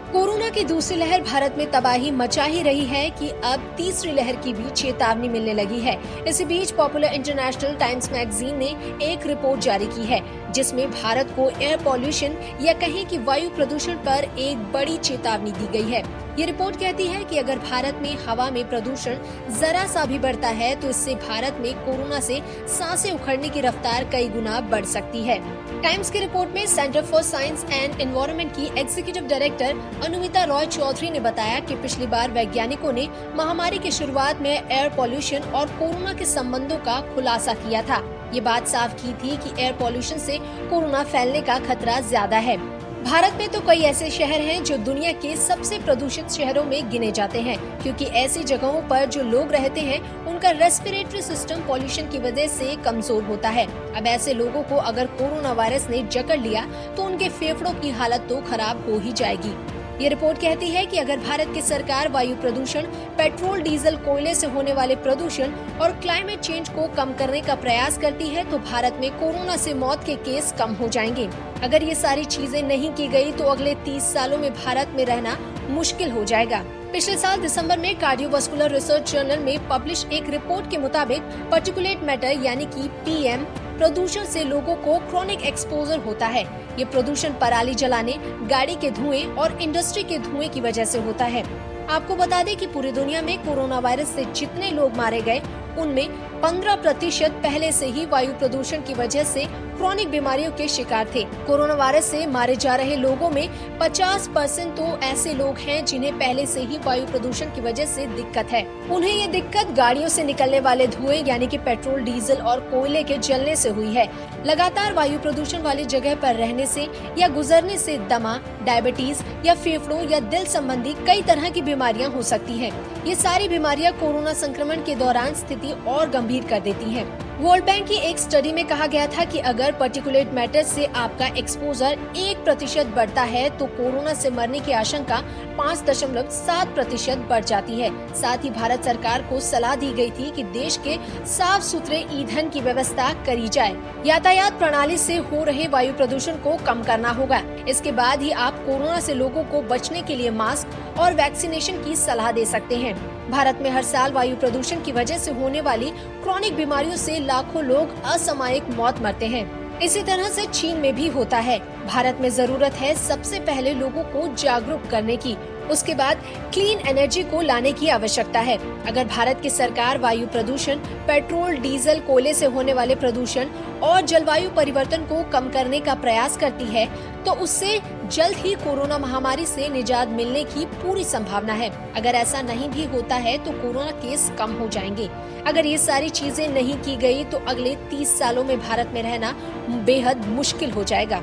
Corona की दूसरी लहर भारत में तबाही मचा ही रही है कि अब तीसरी लहर की भी चेतावनी मिलने लगी है। इसी बीच पॉपुलर इंटरनेशनल टाइम्स मैगजीन ने एक रिपोर्ट जारी की है जिसमें भारत को एयर पॉल्यूशन या कहें कि वायु प्रदूषण पर एक बड़ी चेतावनी दी गई है। ये रिपोर्ट कहती है कि अगर भारत में हवा में प्रदूषण जरा सा भी बढ़ता है तो इससे भारत में कोरोना से सांसें उखड़ने की रफ्तार कई गुना बढ़ सकती है। टाइम्स की रिपोर्ट में centre for science and environment की एग्जीक्यूटिव डायरेक्टर अनुमिता रॉय चौधरी ने बताया कि पिछली बार वैज्ञानिकों ने महामारी की शुरुआत में एयर पॉल्यूशन और कोरोना के संबंधों का खुलासा किया था। ये बात साफ की थी कि एयर पॉल्यूशन से कोरोना फैलने का खतरा ज्यादा है। भारत में तो कई ऐसे शहर हैं जो दुनिया के सबसे प्रदूषित शहरों में गिने जाते हैं, क्योंकि ऐसी जगहों पर जो लोग रहते हैं उनका रेस्पिरेटरी सिस्टम पॉल्यूशन की वजह से कमजोर होता है। अब ऐसे लोगों को अगर कोरोना वायरस ने जकड़ लिया तो उनके फेफड़ों की हालत तो खराब हो ही जाएगी। ये रिपोर्ट कहती है कि अगर भारत की सरकार वायु प्रदूषण, पेट्रोल, डीजल, कोयले से होने वाले प्रदूषण और क्लाइमेट चेंज को कम करने का प्रयास करती है तो भारत में कोरोना से मौत के केस कम हो जाएंगे। अगर ये सारी चीजें नहीं की गई तो अगले 30 सालों में भारत में रहना मुश्किल हो जाएगा। पिछले साल दिसंबर में कार्डियोवास्कुलर रिसर्च जर्नल में पब्लिश एक रिपोर्ट के मुताबिक पार्टिकुलेट मैटर यानी कि पीएम प्रदूषण से लोगों को क्रॉनिक एक्सपोजर होता है। ये प्रदूषण पराली जलाने, गाड़ी के धुएं और इंडस्ट्री के धुएं की वजह से होता है। आपको बता दें कि पूरी दुनिया में कोरोना वायरस से जितने लोग मारे गए उनमें 15% पहले से ही वायु प्रदूषण की वजह से क्रॉनिक बीमारियों के शिकार थे। कोरोना वायरस से मारे जा रहे लोगों में 50% तो ऐसे लोग हैं जिन्हें पहले से ही वायु प्रदूषण की वजह से दिक्कत है। उन्हें ये दिक्कत गाड़ियों से निकलने वाले धुएं यानी कि पेट्रोल, डीजल और कोयले के जलने से हुई है। लगातार वायु प्रदूषण वाली जगह पर रहने से या गुजरने से दमा, डायबिटीज या फेफड़ों या दिल संबंधी कई तरह की बीमारियां हो सकती हैं। ये सारी बीमारियां कोरोना संक्रमण के दौरान स्थिति और गंभीर कर देती हैं। वर्ल्ड बैंक की एक स्टडी में कहा गया था कि अगर पार्टिकुलेट मैटर से आपका एक्सपोजर 1% बढ़ता है तो कोरोना से मरने की आशंका 5.7% बढ़ जाती है। साथ ही भारत सरकार को सलाह दी गई थी कि देश के साफ सुथरे ईंधन की व्यवस्था करी जाए। यातायात प्रणाली से हो रहे वायु प्रदूषण को कम करना होगा। इसके बाद ही आप कोरोना से लोगों को बचने के लिए मास्क और वैक्सीनेशन की सलाह दे सकते हैं। भारत में हर साल वायु प्रदूषण की वजह से होने वाली क्रॉनिक बीमारियों से लाखों लोग असामयिक मौत मरते हैं। इसी तरह से चीन में भी होता है। भारत में जरूरत है सबसे पहले लोगों को जागरूक करने की, उसके बाद क्लीन एनर्जी को लाने की आवश्यकता है। अगर भारत की सरकार वायु प्रदूषण, पेट्रोल, डीजल, कोयले से होने वाले प्रदूषण और जलवायु परिवर्तन को कम करने का प्रयास करती है तो उससे जल्द ही कोरोना महामारी से निजात मिलने की पूरी संभावना है। अगर ऐसा नहीं भी होता है तो कोरोना केस कम हो जाएंगे। अगर ये सारी चीजें नहीं की गई तो अगले 30 सालों में भारत में रहना बेहद मुश्किल हो जाएगा।